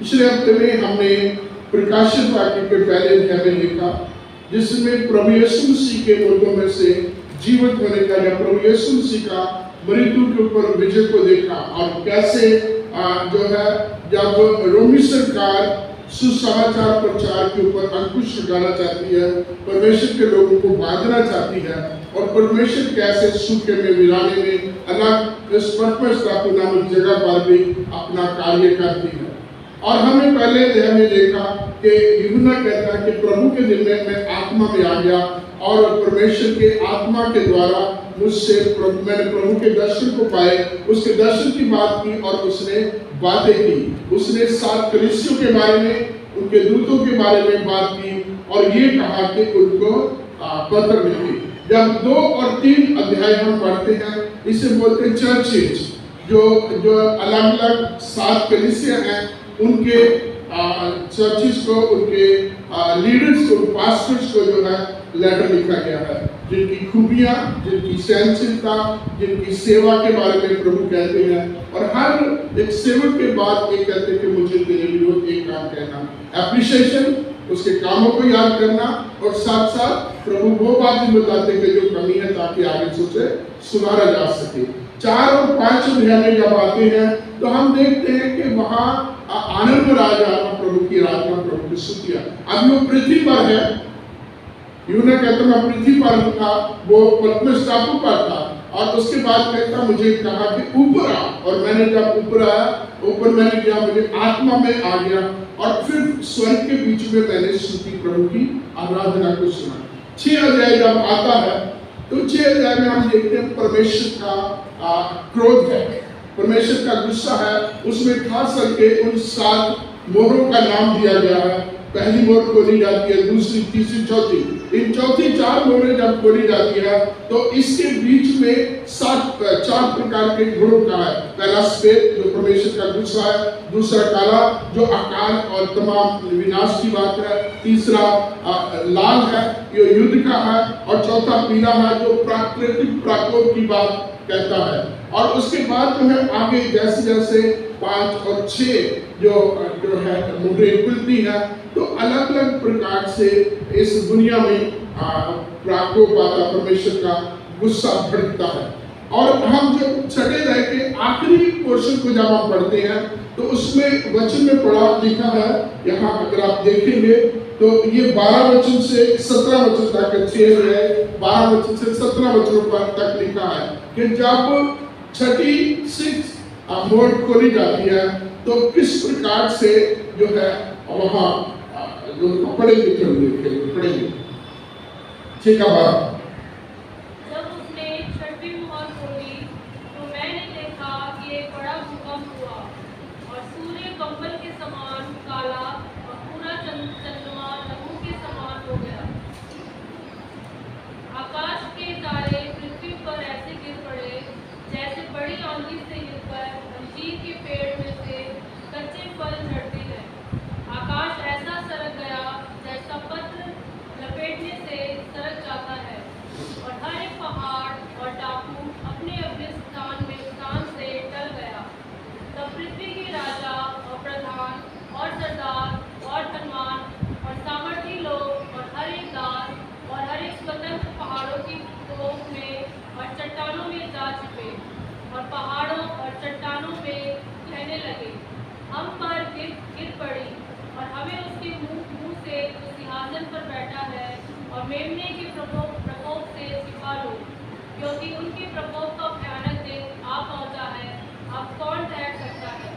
पिछले हफ्ते में हमने प्रकाशित वाक्य के पहले अध्याय में लिखा, जिसमें प्रभु यीशु मसीह के मुर्दों में से जीवित होने का या प्रभु यीशु मसीह का मृत्यु के ऊपर विजय को देखा, और कैसे जो है जब रोमी सरकार सुसमाचार प्रचार के ऊपर अंकुश लगाना चाहती है, परमेश्वर के लोगों को बांधना चाहती है, और परमेश्वर कैसे सूखे में वीराने में अलग इस पटमस टापू नामक जगह पर भी अपना कार्य करती है। और हमने पहले अध्याय में देखा कि यूहन्ना कहता है कि प्रभु के दिन में मैं आत्मा में आ गया, और परमेश्वर के आत्मा के द्वारा मुझसे मैंने प्रभु के दर्शन को पाए, उसके दर्शन की बात की और उसने बातें की। उसने 7 कलीसियों के बारे में, उनके दूतों के बारे में बात की, और ये कहा कि उनको पत्र लिखी। जब 2 और 3 अध्याय हम पढ़ते हैं, इसे बोलते हैं चर्चेज, जो अलग अलग 7 कलीसिया हैं, उनके चर्चेस को, उनके लीडर्स को, पास्टर्स को जो है लेटर लिखा गया है, जिनकी खूबियां, जिनकी सहनशीलता, जिनकी सेवा के बारे में प्रभु कहते हैं। और हर एक सेवक के बाद एक कहते हैं कि मुझे तेरे लिए एक काम कहना, एप्रिसिएशन, उसके कामों को याद करना, और साथ साथ प्रभु वो बात भी बताते हैं जो कमी है, ताकि आगे से उसे सुधारा जा सके। 4 और 5 अध्याय में जब आते हैं तो हम देखते हैं कि वहाँ आनंद राजा प्रभु की आराधना, प्रभु की स्तुतियां। अब वो पृथ्वी पर है, यूहन्ना कहता मैं पृथ्वी पर था, वो पतमस टापू पर था, और उसके बाद कहता मुझे कहा कि ऊपर आ, और मैंने जब ऊपर आया, ऊपर मैंने किया, मुझे आत्मा में आ गया, और फिर स्वर्ग के बीच में मैंने स्तुति प्रभु की आराधना को सुना। 6 अध्याय जब आता है तो 6 अध्याय में हम देखते हैं परमेश्वर का क्रोध है, परमेश्वर का गुस्सा है। उसमें खास करके उन 7 मोहरों का नाम दिया गया है। पहली मोहर खोली जाती है, दूसरी, तीसरी, चौथी। इन चौथी 4 मोहरें जब खोली जाती है तो इसके बीच में 4 प्रकार के गुणों का है। पहला सफेद, जो परमेश्वर का गुस्सा है, दूसरा काला, जो अकाल और तमाम विनाश की बात है, तीसरा लाल है, जो युद्ध का है, और चौथा पीला है, जो प्राकृतिक प्रकोप की बात कहता है। और उसके बाद जो है आगे जैसे जैसे 5 और 6 जो है मोहरें खुलती है, तो अलग अलग प्रकार से इस दुनिया में प्रकोप आता, परमेश्वर का गुस्सा भड़कता है। और हम जब छठे अध्याय के आखिरी पोर्शन को जब हम पढ़ते हैं तो उसमें वचन में पढ़ा लिखा है, यहाँ अगर आप देखेंगे तो ये 12 वचन से 17 वचन तक, 6 है 12 वचन से 17 वचनों पर तक लिखा है कि जब छठी 6 मोहर खोली जाती है तो किस प्रकार से जो है वहाँ जो पढ़ेंगे, पढ़ेंगे 6 का 12। जब उसने छठी मोहर खोली तो मैंने देखा कि एक बड़ा भूकंप हुआ, और सूर्य कंबल के समान काला, और पूरा चंद्रमा लहू के समान हो गया। आकाश के तारे पृथ्वी पर ऐसे गिर पड़े जैसे बड़ी आंधी से गिरकर अंजीर के पेड़ में से कच्चे फल झड़ते हैं। आकाश ऐसा सरक गया जैसा पत्र लपेटने से सरक जाता है, और हर एक पहाड़ और टापू अपने अपने स्थान से टल गया। तब पृथ्वी के राजा और प्रधान और सरदार और धनवान और सामर्थी लोग और हर एक दास और हर एक स्वतंत्र पहाड़ों की तोप में और चट्टानों में जा छिपे, और पहाड़ों और चट्टानों में कहने लगे, हम पर गिर पड़ी, और हमें उसके मुंह से जो सिंहासन पर बैठा है और मेमने के प्रकोप से छिपा लो, क्योंकि उनके प्रकोप का भयानक दिन आ पहुंचा है, अब कौन ठहर सकता है।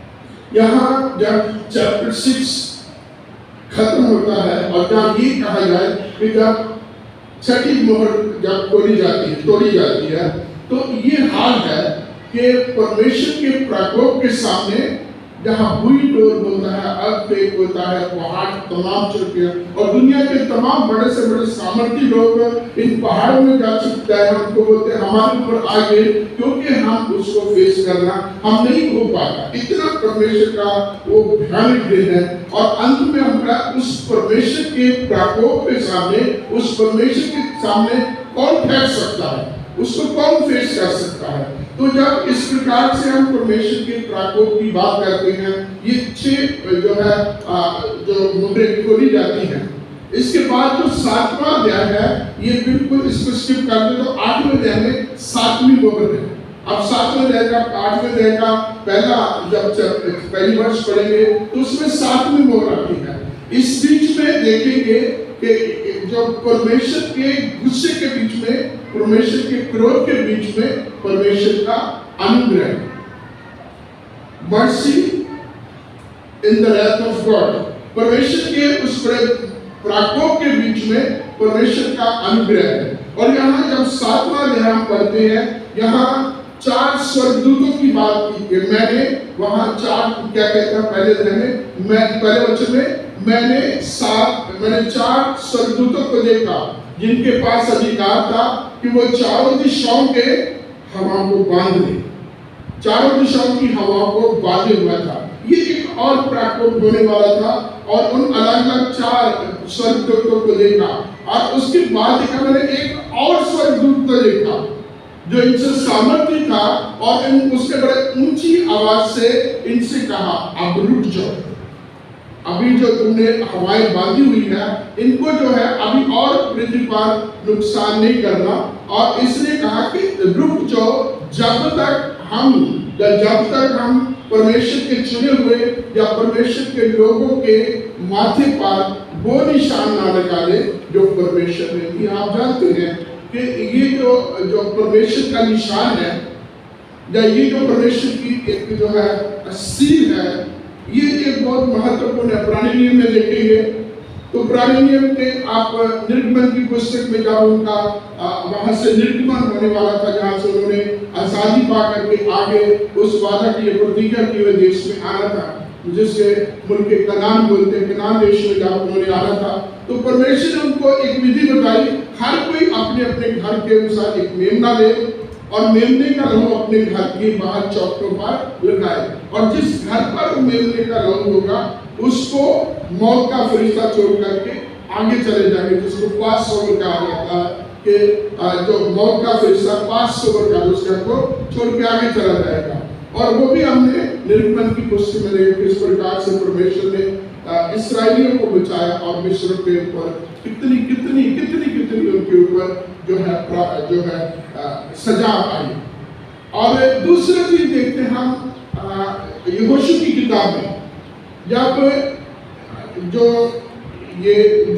यहाँ जब चैप्टर 6 खत्म होता है और जब ये कहा जाए कि जब छठी मोहर जब खोली जाती है, तोड़ी जाती है, तो ये हाल है कि परमेश्वर के प्रकोप के सामने जहाँ बुरी डोर होता है, अर्थक्वेक होता है, पहाड़ तमाम चुके हैं, और दुनिया के तमाम बड़े से बड़े सामर्थी लोग इन पहाड़ों में जा चुकता है, हमको बोलते हैं हमारे ऊपर आ गए, क्योंकि हम उसको फेस करना हम नहीं हो पाता। इतना परमेश्वर का वो भयानक दिन है, और अंत में हमारा उस परमेश्वर के प्रकोप के सामने, उस परमेश्वर के सामने कौन ठहर सकता है। उसको कौन फेस कर सकता है? तो जब इस प्रकार से हम परमेश्वर के प्रकोप की बात करते हैं, ये 6 जो है जो मुद्रें खोली जाती हैं। इसके बाद जो 7वां अध्याय है, ये बिल्कुल इसको स्किप कर दे तो 8वें अध्याय में 7वीं मोहर है। अब 7वें अध्याय का 8वें अध्याय का पहली वर्ष पढ़ेंगे तो उसमें 7वीं मोहर आती है। इस बीच में देखेंगे कि जो परमेश्वर के गुस्से के बीच में, परमेश्वर के क्रोध के बीच में परमेश्वर का अनुग्रह, mercy in the wrath of God, परमेश्वर के उस प्रकोप के बीच में परमेश्वर का अनुग्रह है। और यहाँ जब 7वां अध्याय हम पढ़ते हैं, यहाँ 4 स्वर्गदूतों की बात की। मैंने वहां 4 क्या कहता है पहले अध्याय में, मैं पहले वचन में मैंने 4 स्वर्गदूतों को देखा जिनके पास अधिकार था कि वो चारों दिशाओं के हवा को बांध ले, चारों दिशाओं की हवा को बांधे हुआ था। ये एक और प्रकोप होने वाला था और उन अलग अलग 4 स्वर्गदूतों को देखा। और उसके बाद देखा मैंने एक और स्वर्गदूत को देखा जो इनसे सामर्थ्य था और उसके बड़े ऊंची आवाज से इनसे कहा, अब रुक जाओ, अभी जो तुमने हवाएं बांधी हुई है इनको जो है अभी और पृथ्वी पर नुकसान नहीं करना। और इसने कहा कि रुक जाओ जब तक हम परमेश्वर के चुने हुए या परमेश्वर के लोगों के माथे पर वो निशान ना लगा ले जो परमेश्वर ने दिया। आप जानते हैं कि ये जो परमेश्वर का निशान है या ये जो परमेश्वर की एक जो है सील है, ये एक बहुत महत्वपूर्ण है। पुराने नियम में देखेंगे तो पुराने नियम के आप निर्गमन की पुस्तक में जब उनका वहां से निर्गमन होने वाला था, जहां से उन्होंने आजादी पा करके आगे उस वादा की प्रतिज्ञा किए हुए देश में आना था, जिसके मुल्क कनान बोलते हैं, कनान देश में जब उन्होंने आना था तो परमेश्वर ने उनको एक विधि बताई। हर कोई अपने अपने घर के अनुसार एक मेमना ले और मेमने का लहू अपने घर के बाहर चौकों पर लगाए, और जिस घर पर मेमने का लहू होगा उसको मौत का फरिश्ता छोड़ करके आगे चले जाएंगे, जिसको पास ओवर कहा जाता है कि जो मौत का फरिश्ता पास ओवर का उस घर को छोड़ के आगे चला जाएगा। और वो भी हमने निर्गमन की पुस्तक में देखे किस प्रकार से परमेश्वर ने इस्राएलियों को बचाया और मिस्र के ऊपर कितनी कितनी कितनी कितनी उनके ऊपर जो है सजा आई। और दूसरी चीज देखते हैं हम यहोशू की किताब में, जब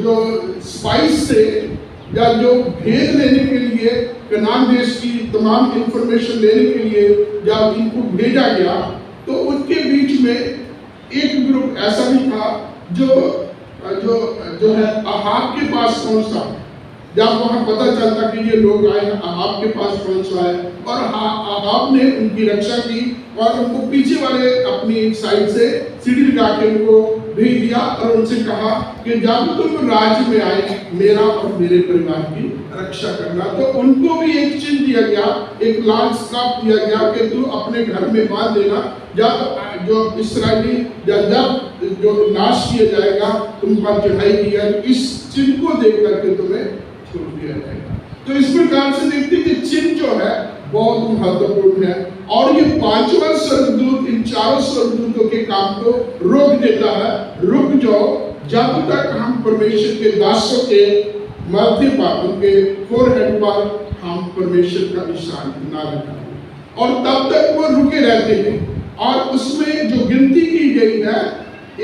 जो स्पाइस थे या जो भेद लेने के लिए कनान देश की तमाम इंफॉर्मेशन लेने के लिए जब इनको भेजा गया तो उनके बीच में एक ग्रुप ऐसा भी था जो है अहाब के पास पहुंचा। जब वहां पता चलता कि ये लोग आए अहाब के पास पहुंचा है और अहाब ने उनकी रक्षा की और उनको पीछे वाले अपनी साइड से सीढ़ी लगा के उनको भेज दिया और उनसे कहा कि जब तुम राज्य में आए मेरा और मेरे परिवार की रक्षा करना। तो उनको भी एक चिन्ह दिया गया, एक लाल स्कार्फ दिया गया कि तू अपने घर में बांध देना, जब जो इस्राएली जब जो नाश किया जाएगा तुम पर चढ़ाई की है, इस चिन्ह को देख करके तुम्हें छोड़ दिया जाएगा। तो इस प्रकार से देखते कि चिन्ह जो है बहुत महत्वपूर्ण है। और ये 5वां स्वर्गदूत इन 4 स्वर्गदूतों के काम को रोक देता है, रुक जाओ जब तक हम परमेश्वर के दासों के माथे पर, उनके फोरहेड पर हम परमेश्वर का निशान ना लगाएं। और तब तक वो रुके रहते हैं। और उसमें जो गिनती की गई है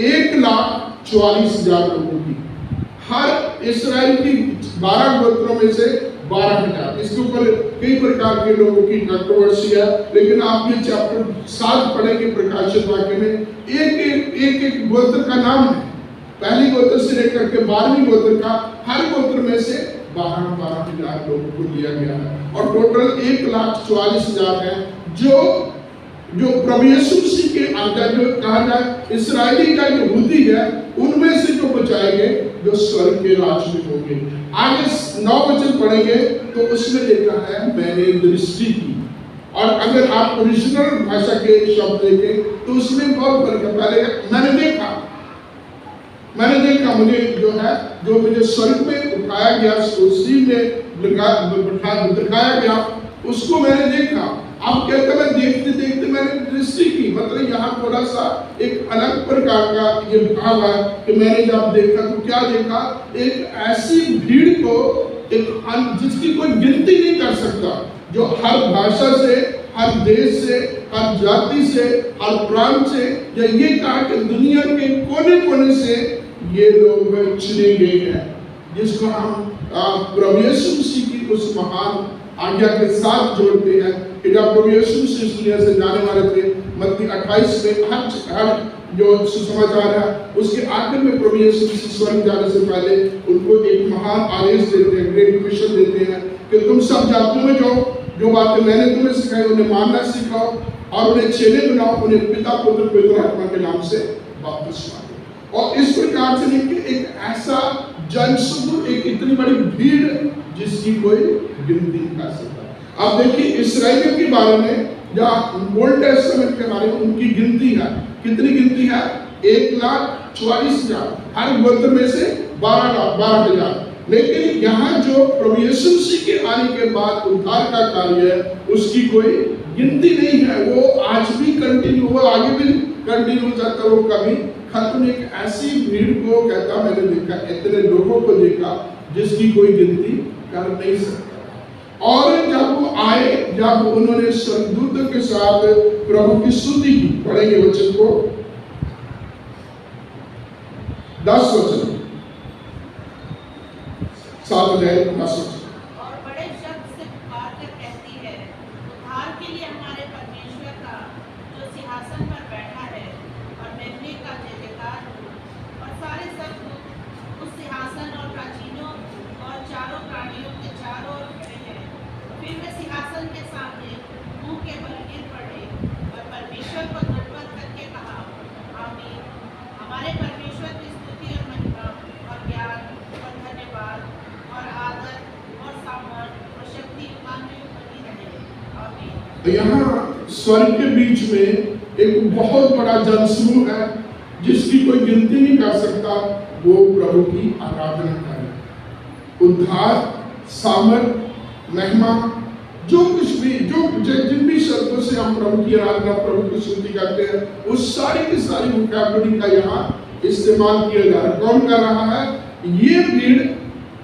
1,44,000 लोगों की, हर इस्राएल की 12 गोत्रों में से 12,000। इसके ऊपर कई प्रकार के लोगों की कंट्रोवर्सी है, लेकिन आप ये चैप्टर 7 पढ़ेंगे प्रकाशित वाक्य में, एक गोत्र का नाम है, पहली गोत्र से लेकर के 12वीं गोत्र का, हर गोत्र में से 12,000 लोगों को दिया गया है। और टोटल 1,44,000 है जो प्रभु यीशु मसीह के अंदर जो कहा जाए इस्राएली का जो यहूदी है उनमें से जो बचाएंगे जो स्वर्ग के राज में होंगे। आगे 9 वचन पढ़ेंगे तो उसमें लिखा है मैंने दृष्टि की। और अगर आप ओरिजिनल भाषा के शब्द देखें तो उसमें बहुत फर्क है। पहले मैंने देखा मुझे स्वर्ग में उठाया गया, उसी में दिखाया गया उसको मैंने देखा। आप कहते मैं देखते देखते मैंने दृष्टि की, मतलब यहाँ थोड़ा सा एक अलग प्रकार का ये भाव है कि मैंने जब देखा तो क्या देखा, एक ऐसी भीड़ को, एक जिसकी कोई गिनती नहीं कर सकता, जो हर भाषा से, हर देश से, हर जाति से, हर प्रांत से, या ये कहा कि दुनिया के कोने कोने से ये लोग चुने गए हैं, जिसको हम प्रभु यीशु मसीह की उस महान आज्ञा के साथ जोड़ते हैं कि जब प्रभु यीशु मसीह इस दुनिया से जाने वाले थे, मत्ती 28 में हर जो सुसमाचार है उसके आखिर में प्रभु यीशु मसीह स्वर्ग जाने से पहले उनको एक महान आदेश देते हैं, ग्रेट कमीशन देते हैं कि तुम सब जातियों में जाओ, जो बातें मैंने तुम्हें सिखाई उन्हें मानना सिखाओ और उन्हें चेले बनाओ, उन्हें पिता पुत्र पवित्र आत्मा के नाम से बपतिस्मा दो। और इस प्रकार से लेके एक ऐसा जनसमूह, एक इतनी बड़ी भीड़ जिसकी कोई गिनती नहीं कर सकता। अब देखिए इस्राएलियों के बारे में या ओल्ड टेस्टामेंट के बारे में उनकी गिनती है, कितनी गिनती है? 1,44,000, हर गोत्र में से 12,000। लेकिन यहाँ जो प्रभु यीशु मसीह के आने के बाद उद्धार का कार्य है उसकी कोई गिनती नहीं है, वो आज भी कंटिन्यू, वो आगे भी कंटिन्यू जाता, वो कभी खत्म नहीं। एक ऐसी भीड़ को कहता मैंने देखा, इतने लोगों को देखा जिसकी कोई गिनती कर नहीं सकता। और जब वो आए, जब उन्होंने स्वर्गदूतों के साथ प्रभु की स्तुति की, पढ़ेंगे वचन को 10 वचन, 7 अध्याय 10 वचन। और बड़े शब्द से पुकार कर कहती है, उद्धार के लिए हमारे परमेश्वर का जो सिंहासन पर बैठा है और मेमने का जय जयकार हो। और सारे स्वर्गदूत उस सिंहासन और प्राचीनों और चारों प्राणियों के चारों ओर खड़े हैं। फिर वे सिंहासन के सामने मुंह के बल गिर पड़े और परमेश्वर को धन्यवाद करके कहा, आमीन। हमारे परमेश्वर की स्तुति और महिमा और ज्ञान और धन्यवाद और आदर और सामर्थ और शक्ति युगान बनी रहे, आमीन। तो यहाँ स्वर्ग के बीच में एक बहुत बड़ा जनसमूह है जिसकी कोई गिनती नहीं कर सकता, वो प्रभु की आराधना करे। उद्धार, सामर्थ, महिमा, जो कुछ भी, जो जिन भी शब्दों से हम प्रभु की आराधना, प्रभु की स्तुति करते हैं, उस सारी की सारी वोकैबुलरी का यहाँ इस्तेमाल किया जा रहा है। कौन कर रहा है? ये भीड़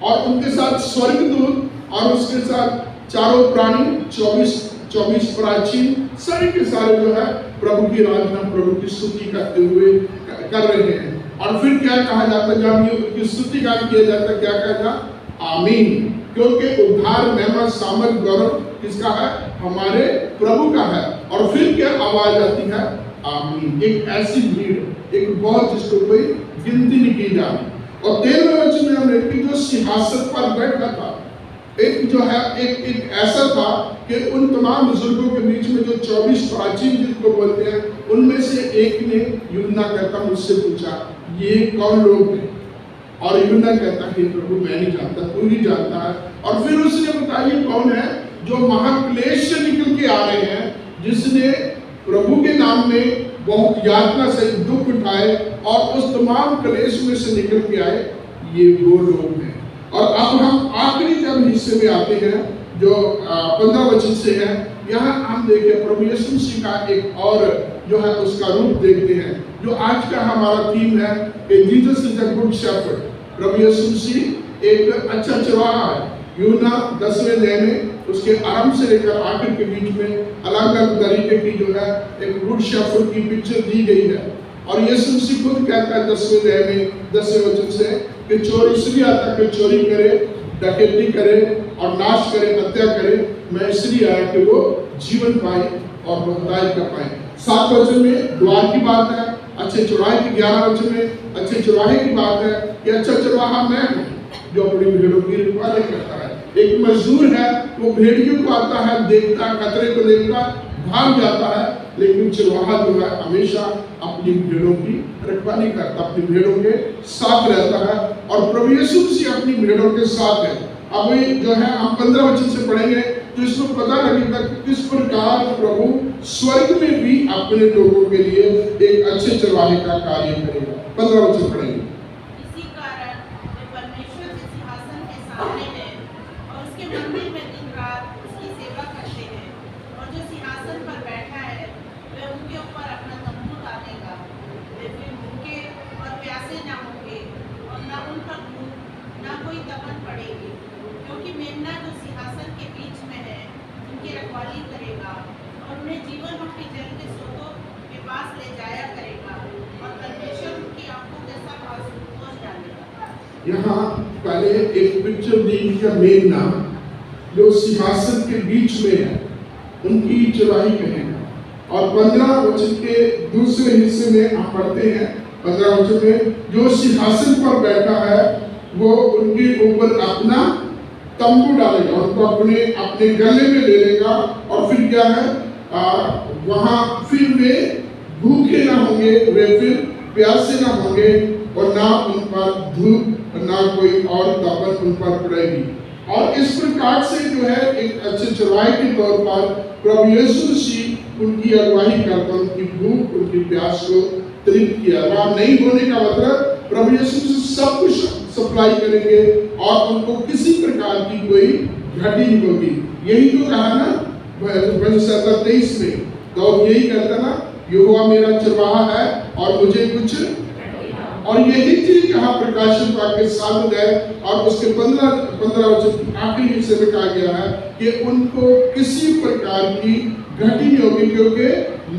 और उनके साथ स्वर्गदूत और उसके साथ चारों प्राणी, 24 प्राचीन, सारे के सारे जो है प्रभु की आराधना, प्रभु की स्तुति करते हुए कर रहे हैं। और फिर क्या कहा जाता है जब ये उनकी स्तुति गान किया जाता है, क्या कहा जाता? आमीन। क्योंकि उद्धार, महिमा, सामर्थ, गौरव किसका है? हमारे प्रभु का है। और फिर क्या आवाज आती है? आमीन। एक ऐसी भीड़, एक बहुत जिसको कोई गिनती नहीं की जा रही। और 13वें वचन में हमने कि जो सिंहासन पर बैठा था, एक जो है एक ऐसा था कि उन तमाम बुजुर्गों के बीच में जो 24 प्राचीन जिनको बोलते हैं, उनमें से एक ने यूहन्ना कहता मुझसे पूछा, ये कौन लोग हैं? और यूहन्ना कहता है प्रभु मैं नहीं जानता, तू ही जानता है। और फिर उसने बताया कौन है जो महाक्लेश से निकल के आ रहे हैं, जिसने प्रभु के नाम में बहुत यातना से दुख उठाए और उस तमाम क्लेश में से निकल के आए, ये वो लोग हैं। और अब हम आखिरी जब हिस्से में आते हैं जो 15 वचन से है, यहाँ हम देखें प्रभु यीशु मसीह का एक और जो है उसका रूप देखते हैं, जो आज का हमारा थीम है कि Jesus is a good shepherd. प्रभु यीशु मसीह एक अच्छा चरवाहा है। यूहन्ना 10वें अध्याय में उसके आरंभ से लेकर आखिर के बीच में अलग अलग तरीके की जो है एक गुड शेफर्ड की पिक्चर दी गई है। और यीशु मसीह खुद कहता है 10वें अध्याय में 10वें वचन से कि चोर इसलिए आता कि चोरी करे, डकैती करे और नाश करे, हत्या करे। मैं इसलिए आया कि वो जीवन पाए और बहुतायत का पाए। 7 वचन में द्वार की बात है, अच्छे चौराहे की 11 वचन में अच्छे चौराहे की बात है कि अच्छा चरवाहा मैं हूँ जो अपनी भेड़ों की रखवाली करता है। एक मजदूर है, वो भेड़ियों को आता है, देखता है, खतरे को देखता, भाग जाता है, लेकिन चरवाहा जो है हमेशा अपनी भेड़ों की रखवाली करता, अपनी भेड़ों के साथ रहता है। और प्रभु यीशु मसीह अपनी भेड़ों के साथ है। अब जो है हम 15 वचन से पढ़ेंगे तो इसको पता लगेगा कि किस प्रकार प्रभु स्वर्ग में भी अपने लोगों के लिए एक अच्छे चरवाहे का कार्य करेगा। 15 वचन पढ़ेंगे। इसी कारण वे परमेश्वर के सिंहासन के सामने हैं और उसके मंदिर में दिन रात उसकी सेवा करते ऊपर अपना तंबू डालेगा। वे फिर भूखे और प्यासे न होंगे और न उन पर भूख न कोई तपन पड़ेगी, क्योंकि मेमना जो सिंहासन के बीच में है उनकी रखवाली करेगा और उन्हें जीवन रूपी जल के स्रोतों के पास ले जाया करेगा और परमेश्वर उनकी आंखों के सब आंसू पोंछ डालेगा। यहाँ पहले एक पिक्चर दी गई मेमना जो सिंहासन के बीच में है, उनकी चौड़ाई कहेगा। और 15 वचन के दूसरे हिस्से में हम पढ़ते हैं, 15 वचन में जो सिंहासन पर बैठा है वो उनके ऊपर अपना तंबू डालेगा, उनको अपने अपने गले में ले लेगा और फिर क्या है, वहां फिर वे भूखे ना होंगे, वे फिर प्यासे ना होंगे और ना उन पर धूप ना कोई और तपन उन पर पड़ेगी। और इस प्रकार से जो है एक अच्छे चौराहे के तौर पर प्रभु यीशु मसीह उनकी अगुवाई करता, उनकी भूख उनकी प्यास को तृप्त किया। वहां नहीं होने का मतलब प्रभु यीशु मसीह सब कुछ सप्लाई करेंगे और उनको किसी प्रकार की कोई घटी नहीं होगी। यही तो कहा ना 23 में, तो यही कहता ना, यहोवा मेरा चरवाहा है और मुझे कुछ, और यही चीज यहाँ प्रकाशन वाक्य के साथ है। और उसके 15 वचन आखिरी हिस्से में कहा गया है कि उनको किसी प्रकार की घटी नहीं होगी, क्योंकि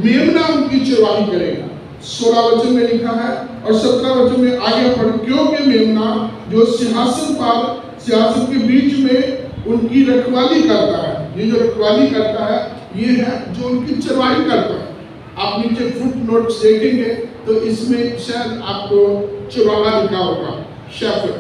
मेमना उनकी चरवाही करेगा। 16 वचन में लिखा है और 17 वचन में आगे पढ़ो, क्योंकि मेमना जो सिंहासन के बीच में उनकी रखवाली करता है। ये जो रखवाली करता है ये है जो उनकी चरवाही करता है। आप नीचे फुट नोट्स देखेंगे तो इसमें शायद आपको चरवाहा लिखा होगा, शेफर्ड,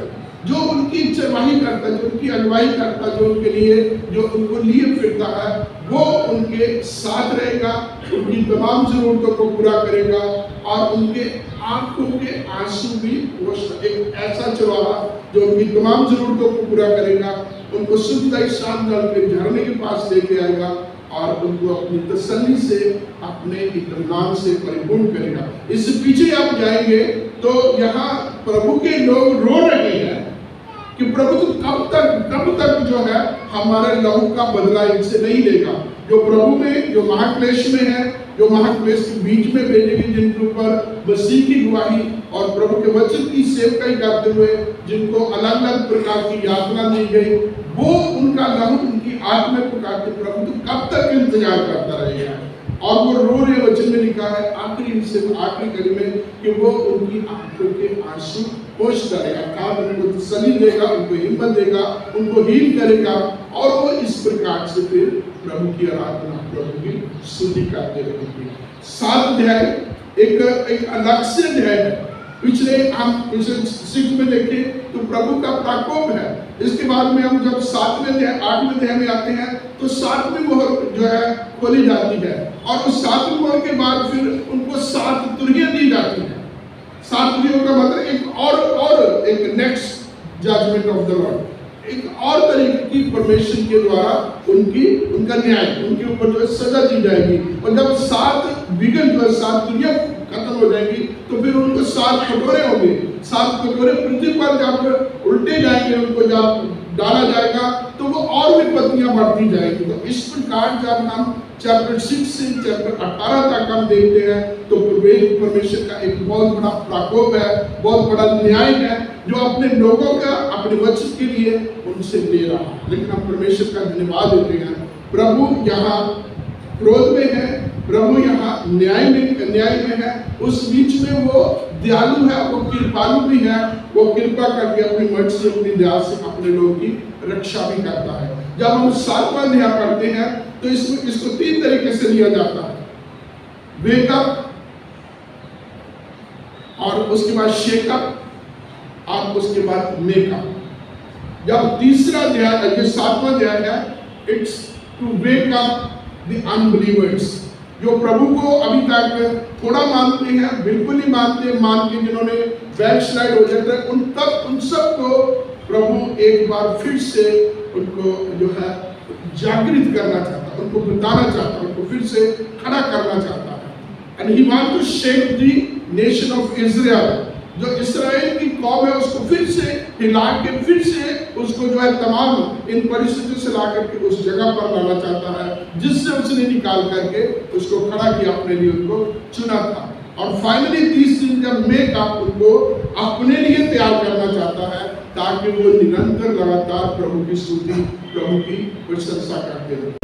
जो उनकी चरवाही करता है, जो उनकी अगुवाई करता है, जो उनके लिए, जो उनको लिए फिरता है, वो उनके साथ रहेगा, उनकी तमाम जरूरतों को पूरा करेगा और उनके आंखों के आंसू भी पोंछता। एक ऐसा चरवाहा जो उनकी तमाम जरूरतों को पूरा करेगा, उनको शुद्धदायी शांत जल के झरने के पास लेके आएगा और उनको अपनी तसल्ली से, अपने इत्मीनान से परिपूर्ण करेगा। इससे पीछे आप जाएंगे तो यहाँ प्रभु के लोग रो रहे हैं कि प्रभु तो कब तक जो है हमारे लहू का बदला इनसे नहीं लेगा। जो प्रभु में, जो महाक्लेश में है, जो महाक्लेश के बीच में भेजेगी, जिनके ऊपर मसीह की गवाही और प्रभु के वचन की सेवकाई करते हुए जिनको अलग अलग प्रकार की यातना दी गई, वो उनका लहू उनकी आत्मा पुकारते, प्रभु तो कब तक इंतजार करता रहेगा। और वो रो रहे, वचन में लिखा है आखिरी हिस्से में, आखिरी कड़ी में, कि वो उनकी आंखों के आंसू पोंछ डालेगा, उनको तसल्ली देगा, उनको हिम्मत देगा, उनको हील करेगा और वो इस प्रकार से फिर प्रभु की आराधना, प्रभु की स्तुति करते रहेंगे। 7 अध्याय एक अलग से अध्याय है। पिछले 6 में देखें तो प्रभु का प्रकोप है। इसके बाद में हम जब 7वें अध्याय 8वें अध्याय में आते हैं तो 7वीं मोहर जो है खोली जाती है और उस 7वीं मोहर के बाद फिर उनको 7 तुरहियां दी जाती हैं। 7 तुरहियों का मतलब एक next judgement of the lord, एक और तरीके की परमेश्वर के द्वारा उनका न्याय, उनके ऊपर जो है सजा दी जाएगी। और जब 7 विघन जो है 7 तुरहियां खत्म हो जाएगी तो फिर उनको 7 कटोरे होंगे। 7 कटोरे पृथ्वी पर जब उल्टे जाएंगे, उनको जब डाला जाएगा तो वो और भी पत्तियां बढ़ती जाएगी। तो इस प्रकार जब हम चैप्टर 6 से चैप्टर 18 तक हम देखते हैं तो परमेश्वर का एक बहुत बड़ा प्रकोप है, बहुत बड़ा न्याय है जो अपने लोगों का, अपने वचन के लिए उनसे ले रहा है। लेकिन हम परमेश्वर का धन्यवाद देते हैं, प्रभु यहाँ क्रोध में है, प्रभु यहाँ न्याय में है, उस बीच में वो दयालु है, वो कृपालु भी है, वो कृपा करके अपनी मर्जी से, अपनी दया से अपने लोगों की रक्षा भी करता है। जब हम 7वां अध्याय पढ़ते हैं तो इसको 3 तरीके से लिया जाता है, वेकअप और उसके बाद शेकअप और उसके बाद मेकअप। जब तीसरा अध्याय, ये 7वां अध्याय है, it's to wake up the unbelievers, जो प्रभु को अभी तक थोड़ा मानते हैं, बिल्कुल नहीं मानते, मान के जिन्होंने बैकस्लाइड हो जाता है, उन सबको प्रभु एक बार फिर से उनको जो है जागृत करना चाहता है, उनको बताना चाहता है, उनको फिर से खड़ा करना चाहता है। And he wants to shake the nation of Israel जो इस्राएल की कौम है उसको फिर से हिला के फिर से उसको जो है तमाम इन परिस्थितियों से ला करके उस जगह पर लाना चाहता है जिससे उसने निकाल करके उसको खड़ा किया, अपने लिए उनको चुना था। और फाइनली 30 दिन जब मेक अप उनको अपने लिए तैयार करना चाहता है ताकि वो निरंतर लगातार प्रभु की स्तुति, प्रभु की प्रशंसा करते रहे।